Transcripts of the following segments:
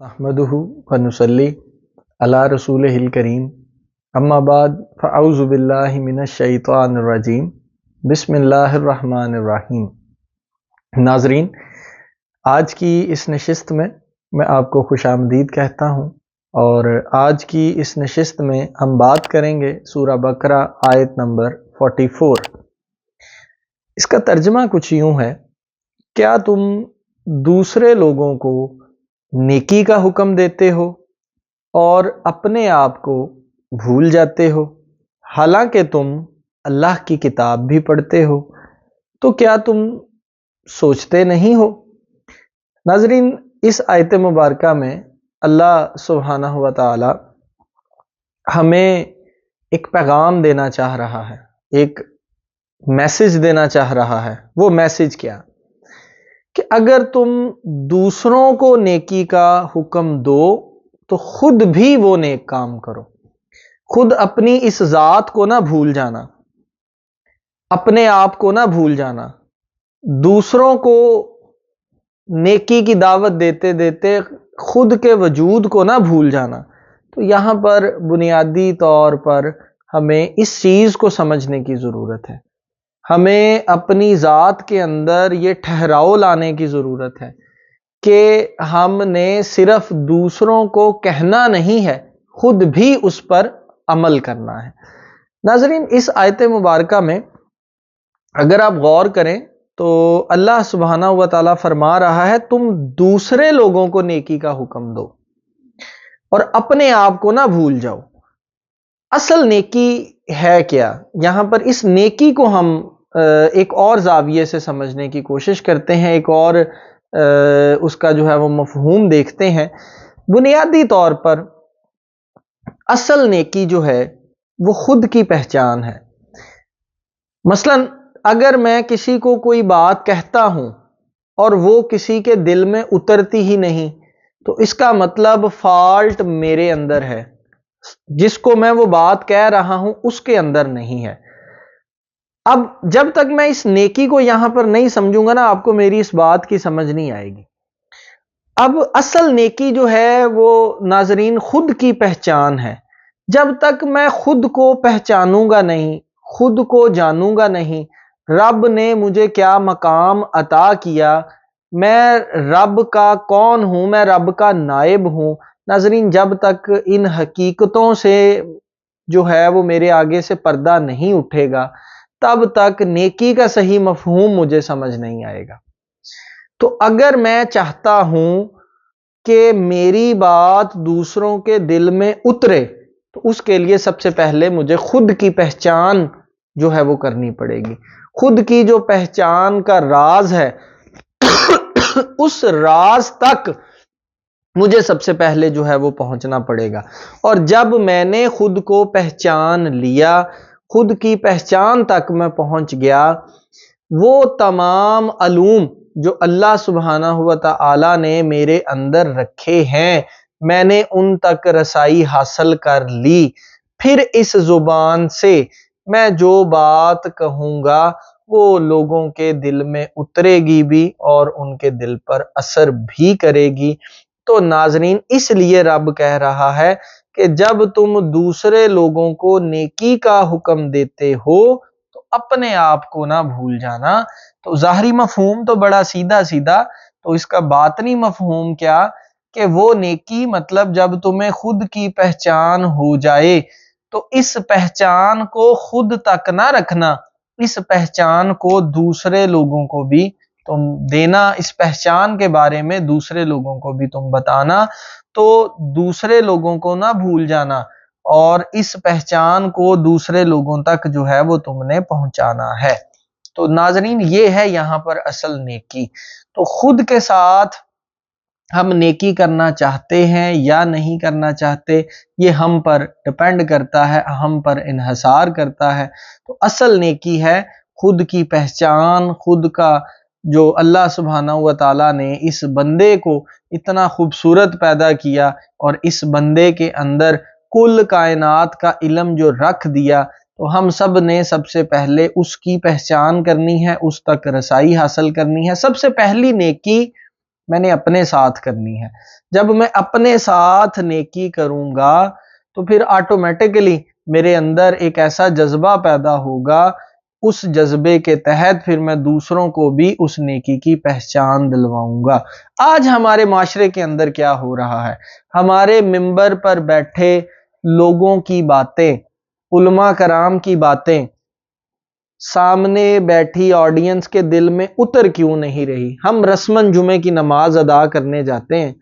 نحمدہ ونصلی علی رسولہ کریم اما بعد فاعوذ باللہ من الشیطان الرجیم بسم اللہ الرحمن الرحیم۔ ناظرین، آج کی اس نشست میں آپ کو خوش آمدید کہتا ہوں، اور آج کی اس نشست میں ہم بات کریں گے سورہ بقرہ آیت نمبر 44۔ اس کا ترجمہ کچھ یوں ہے: کیا تم دوسرے لوگوں کو نیکی کا حکم دیتے ہو اور اپنے آپ کو بھول جاتے ہو، حالانکہ تم اللہ کی کتاب بھی پڑھتے ہو؟ تو کیا تم سوچتے نہیں ہو؟ ناظرین، اس آیت مبارکہ میں اللہ سبحانہ و تعالی ہمیں ایک پیغام دینا چاہ رہا ہے، ایک میسج دینا چاہ رہا ہے۔ وہ میسج کیا؟ کہ اگر تم دوسروں کو نیکی کا حکم دو تو خود بھی وہ نیک کام کرو، خود اپنی اس ذات کو نہ بھول جانا، اپنے آپ کو نہ بھول جانا، دوسروں کو نیکی کی دعوت دیتے دیتے خود کے وجود کو نہ بھول جانا۔ تو یہاں پر بنیادی طور پر ہمیں اس چیز کو سمجھنے کی ضرورت ہے، ہمیں اپنی ذات کے اندر یہ ٹھہراؤ لانے کی ضرورت ہے کہ ہم نے صرف دوسروں کو کہنا نہیں ہے، خود بھی اس پر عمل کرنا ہے۔ ناظرین، اس آیت مبارکہ میں اگر آپ غور کریں تو اللہ سبحانہ و تعالیٰ فرما رہا ہے تم دوسرے لوگوں کو نیکی کا حکم دو اور اپنے آپ کو نہ بھول جاؤ۔ اصل نیکی ہے کیا؟ یہاں پر اس نیکی کو ہم ایک اور زاویے سے سمجھنے کی کوشش کرتے ہیں، ایک اور اس کا جو ہے وہ مفہوم دیکھتے ہیں۔ بنیادی طور پر اصل نیکی جو ہے وہ خود کی پہچان ہے۔ مثلا اگر میں کسی کو کوئی بات کہتا ہوں اور وہ کسی کے دل میں اترتی ہی نہیں، تو اس کا مطلب فالٹ میرے اندر ہے، جس کو میں وہ بات کہہ رہا ہوں اس کے اندر نہیں ہے۔ اب جب تک میں اس نیکی کو یہاں پر نہیں سمجھوں گا نا، آپ کو میری اس بات کی سمجھ نہیں آئے گی۔ اب اصل نیکی جو ہے وہ ناظرین خود کی پہچان ہے۔ جب تک میں خود کو پہچانوں گا نہیں، خود کو جانوں گا نہیں، رب نے مجھے کیا مقام عطا کیا، میں رب کا کون ہوں، میں رب کا نائب ہوں، ناظرین جب تک ان حقیقتوں سے جو ہے وہ میرے آگے سے پردہ نہیں اٹھے گا، تب تک نیکی کا صحیح مفہوم مجھے سمجھ نہیں آئے گا۔ تو اگر میں چاہتا ہوں کہ میری بات دوسروں کے دل میں اترے، تو اس کے لیے سب سے پہلے مجھے خود کی پہچان جو ہے وہ کرنی پڑے گی۔ خود کی جو پہچان کا راز ہے اس راز تک مجھے سب سے پہلے جو ہے وہ پہنچنا پڑے گا۔ اور جب میں نے خود کو پہچان لیا، خود کی پہچان تک میں پہنچ گیا، وہ تمام علوم جو اللہ سبحانہ و تعالی نے میرے اندر رکھے ہیں، میں نے ان تک رسائی حاصل کر لی، پھر اس زبان سے میں جو بات کہوں گا وہ لوگوں کے دل میں اترے گی بھی اور ان کے دل پر اثر بھی کرے گی۔ تو ناظرین، اس لیے رب کہہ رہا ہے کہ جب تم دوسرے لوگوں کو نیکی کا حکم دیتے ہو تو اپنے آپ کو نہ بھول جانا۔ تو ظاہری مفہوم تو بڑا سیدھا سیدھا، تو اس کا باطنی مفہوم کیا؟ کہ وہ نیکی مطلب جب تمہیں خود کی پہچان ہو جائے تو اس پہچان کو خود تک نہ رکھنا، اس پہچان کو دوسرے لوگوں کو بھی تم دینا، اس پہچان کے بارے میں دوسرے لوگوں کو بھی تم بتانا۔ تو دوسرے لوگوں کو نہ بھول جانا اور اس پہچان کو دوسرے لوگوں تک جو ہے وہ تم نے پہنچانا ہے۔ تو ناظرین، یہ ہے یہاں پر اصل نیکی۔ تو خود کے ساتھ ہم نیکی کرنا چاہتے ہیں یا نہیں کرنا چاہتے، یہ ہم پر ڈپینڈ کرتا ہے، ہم پر انحصار کرتا ہے۔ تو اصل نیکی ہے خود کی پہچان، خود کا جو اللہ سبحانہ و تعالیٰ نے اس بندے کو اتنا خوبصورت پیدا کیا اور اس بندے کے اندر کل کائنات کا علم جو رکھ دیا، تو ہم سب نے سب سے پہلے اس کی پہچان کرنی ہے، اس تک رسائی حاصل کرنی ہے۔ سب سے پہلی نیکی میں نے اپنے ساتھ کرنی ہے۔ جب میں اپنے ساتھ نیکی کروں گا تو پھر آٹومیٹکلی میرے اندر ایک ایسا جذبہ پیدا ہوگا، اس جذبے کے تحت پھر میں دوسروں کو بھی اس نیکی کی پہچان دلواؤں گا۔ آج ہمارے معاشرے کے اندر کیا ہو رہا ہے؟ ہمارے ممبر پر بیٹھے لوگوں کی باتیں، علماء کرام کی باتیں سامنے بیٹھی آڈینس کے دل میں اتر کیوں نہیں رہی؟ ہم رسماً جمعے کی نماز ادا کرنے جاتے ہیں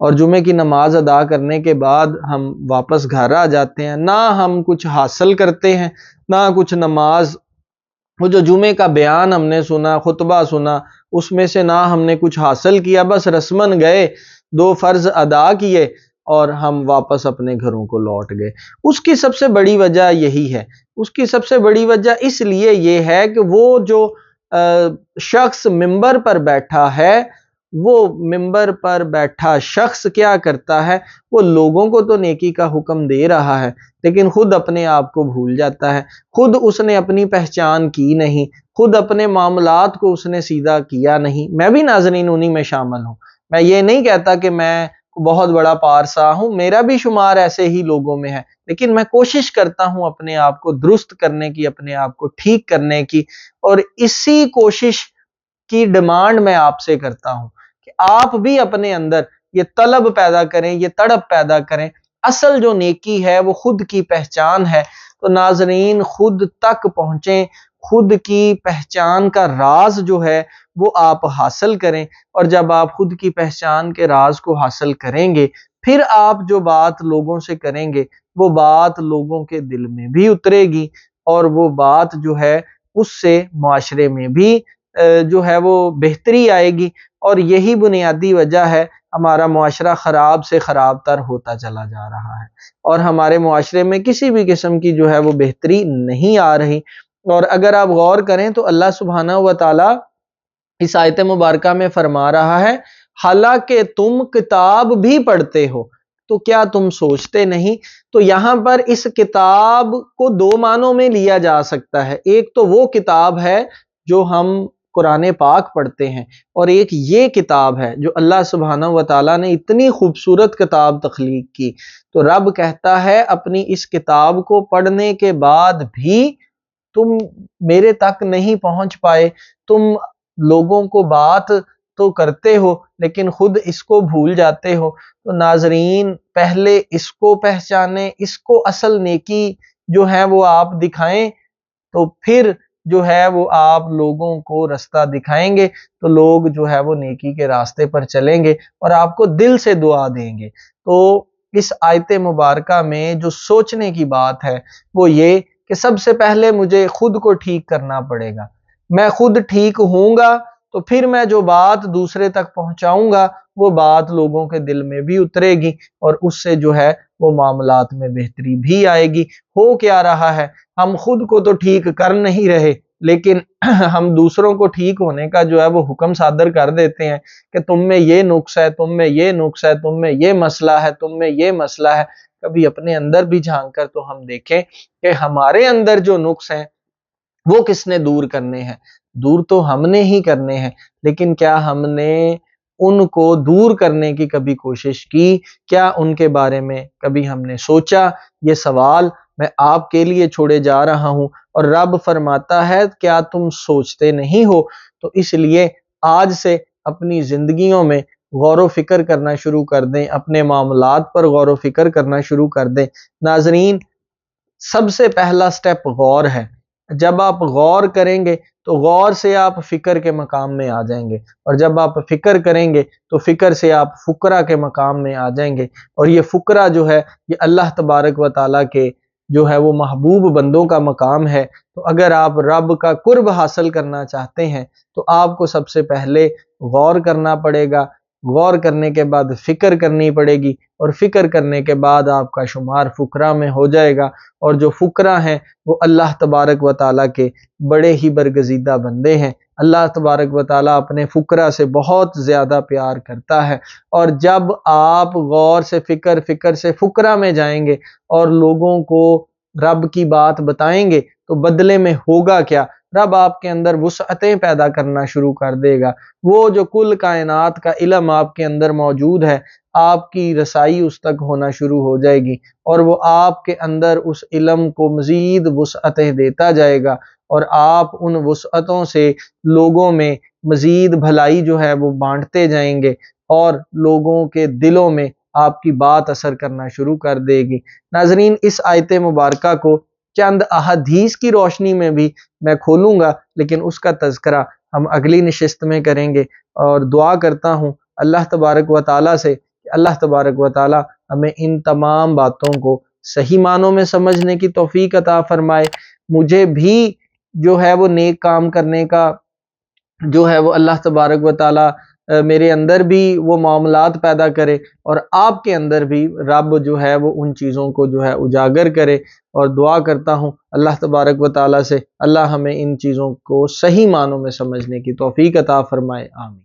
اور جمعے کی نماز ادا کرنے کے بعد ہم واپس گھر آ جاتے ہیں، نہ ہم کچھ حاصل کرتے ہیں، نہ کچھ نماز، وہ جو جمعے کا بیان ہم نے سنا، خطبہ سنا، اس میں سے نہ ہم نے کچھ حاصل کیا، بس رسماً گئے، 2 فرض ادا کیے اور ہم واپس اپنے گھروں کو لوٹ گئے۔ اس کی سب سے بڑی وجہ یہی ہے، اس کی سب سے بڑی وجہ اس لیے یہ ہے کہ وہ جو شخص ممبر پر بیٹھا ہے، وہ ممبر پر بیٹھا شخص کیا کرتا ہے؟ وہ لوگوں کو تو نیکی کا حکم دے رہا ہے لیکن خود اپنے آپ کو بھول جاتا ہے، خود اس نے اپنی پہچان کی نہیں، خود اپنے معاملات کو اس نے سیدھا کیا نہیں۔ میں بھی ناظرین انہی میں شامل ہوں، میں یہ نہیں کہتا کہ میں بہت بڑا پارسا ہوں، میرا بھی شمار ایسے ہی لوگوں میں ہے، لیکن میں کوشش کرتا ہوں اپنے آپ کو درست کرنے کی، اپنے آپ کو ٹھیک کرنے کی، اور اسی کوشش کی ڈیمانڈ میں آپ سے کرتا ہوں کہ آپ بھی اپنے اندر یہ طلب پیدا کریں، یہ تڑپ پیدا کریں۔ اصل جو نیکی ہے وہ خود کی پہچان ہے، تو ناظرین خود تک پہنچیں، خود کی پہچان کا راز جو ہے وہ آپ حاصل کریں، اور جب آپ خود کی پہچان کے راز کو حاصل کریں گے پھر آپ جو بات لوگوں سے کریں گے وہ بات لوگوں کے دل میں بھی اترے گی، اور وہ بات جو ہے اس سے معاشرے میں بھی جو ہے وہ بہتری آئے گی، اور یہی بنیادی وجہ ہے ہمارا معاشرہ خراب سے خراب تر ہوتا چلا جا رہا ہے، اور ہمارے معاشرے میں کسی بھی قسم کی جو ہے وہ بہتری نہیں آ رہی۔ اور اگر آپ غور کریں تو اللہ سبحانہ و تعالی اس آیت مبارکہ میں فرما رہا ہے، حالانکہ تم کتاب بھی پڑھتے ہو تو کیا تم سوچتے نہیں؟ تو یہاں پر اس کتاب کو 2 معنوں میں لیا جا سکتا ہے، ایک تو وہ کتاب ہے جو ہم قرآن پاک پڑھتے ہیں، اور ایک یہ کتاب ہے جو اللہ سبحانہ و تعالیٰ نے اتنی خوبصورت کتاب تخلیق کی۔ تو رب کہتا ہے اپنی اس کتاب کو پڑھنے کے بعد بھی تم میرے تک نہیں پہنچ پائے، تم لوگوں کو بات تو کرتے ہو لیکن خود اس کو بھول جاتے ہو۔ تو ناظرین پہلے اس کو پہچانیں، اس کو اصل نیکی جو ہے وہ آپ دکھائیں، تو پھر جو ہے وہ آپ لوگوں کو رستہ دکھائیں گے تو لوگ جو ہے وہ نیکی کے راستے پر چلیں گے اور آپ کو دل سے دعا دیں گے۔ تو اس آیت مبارکہ میں جو سوچنے کی بات ہے وہ یہ کہ سب سے پہلے مجھے خود کو ٹھیک کرنا پڑے گا، میں خود ٹھیک ہوں گا تو پھر میں جو بات دوسرے تک پہنچاؤں گا وہ بات لوگوں کے دل میں بھی اترے گی، اور اس سے جو ہے وہ معاملات میں بہتری بھی آئے گی۔ ہو کیا رہا ہے؟ ہم خود کو تو ٹھیک کر نہیں رہے لیکن ہم دوسروں کو ٹھیک ہونے کا جو ہے وہ حکم صادر کر دیتے ہیں کہ تم میں یہ نقص ہے، تم میں یہ نقص ہے، تم میں یہ مسئلہ ہے، تم میں یہ مسئلہ ہے۔ کبھی اپنے اندر بھی جھانک کر تو ہم دیکھیں کہ ہمارے اندر جو نقص ہیں وہ کس نے دور کرنے ہیں؟ دور تو ہم نے ہی کرنے ہیں، لیکن کیا ہم نے ان کو دور کرنے کی کبھی کوشش کی؟ کیا ان کے بارے میں کبھی ہم نے سوچا؟ یہ سوال میں آپ کے لیے چھوڑے جا رہا ہوں، اور رب فرماتا ہے کیا تم سوچتے نہیں ہو؟ تو اس لیے آج سے اپنی زندگیوں میں غور و فکر کرنا شروع کر دیں، اپنے معاملات پر غور و فکر کرنا شروع کر دیں۔ ناظرین سب سے پہلا سٹیپ غور ہے، جب آپ غور کریں گے تو غور سے آپ فکر کے مقام میں آ جائیں گے، اور جب آپ فکر کریں گے تو فکر سے آپ فقرہ کے مقام میں آ جائیں گے، اور یہ فقرہ جو ہے یہ اللہ تبارک و تعالیٰ کے جو ہے وہ محبوب بندوں کا مقام ہے۔ تو اگر آپ رب کا قرب حاصل کرنا چاہتے ہیں تو آپ کو سب سے پہلے غور کرنا پڑے گا، غور کرنے کے بعد فکر کرنی پڑے گی، اور فکر کرنے کے بعد آپ کا شمار فقرہ میں ہو جائے گا، اور جو فقرہ ہیں وہ اللہ تبارک و تعالیٰ کے بڑے ہی برگزیدہ بندے ہیں۔ اللہ تبارک و تعالیٰ اپنے فقرہ سے بہت زیادہ پیار کرتا ہے، اور جب آپ غور سے فکر سے فقرہ میں جائیں گے اور لوگوں کو رب کی بات بتائیں گے تو بدلے میں ہوگا کیا؟ رب آپ کے اندر وسعتیں پیدا کرنا شروع کر دے گا۔ وہ جو کل کائنات کا علم آپ کے اندر موجود ہے، آپ کی رسائی اس تک ہونا شروع ہو جائے گی، اور وہ آپ کے اندر اس علم کو مزید وسعتیں دیتا جائے گا، اور آپ ان وسعتوں سے لوگوں میں مزید بھلائی جو ہے وہ بانٹتے جائیں گے، اور لوگوں کے دلوں میں آپ کی بات اثر کرنا شروع کر دے گی۔ ناظرین، اس آیت مبارکہ کو چند احادیث کی روشنی میں بھی میں کھولوں گا، لیکن اس کا تذکرہ ہم اگلی نشست میں کریں گے، اور دعا کرتا ہوں اللہ تبارک و تعالیٰ سے کہ اللہ تبارک و تعالیٰ ہمیں ان تمام باتوں کو صحیح معنوں میں سمجھنے کی توفیق عطا فرمائے، مجھے بھی جو ہے وہ نیک کام کرنے کا جو ہے وہ اللہ تبارک و تعالیٰ میرے اندر بھی وہ معاملات پیدا کرے، اور آپ کے اندر بھی رب جو ہے وہ ان چیزوں کو جو ہے اجاگر کرے، اور دعا کرتا ہوں اللہ تبارک و تعالیٰ سے اللہ ہمیں ان چیزوں کو صحیح معنوں میں سمجھنے کی توفیق عطا فرمائے، آمین۔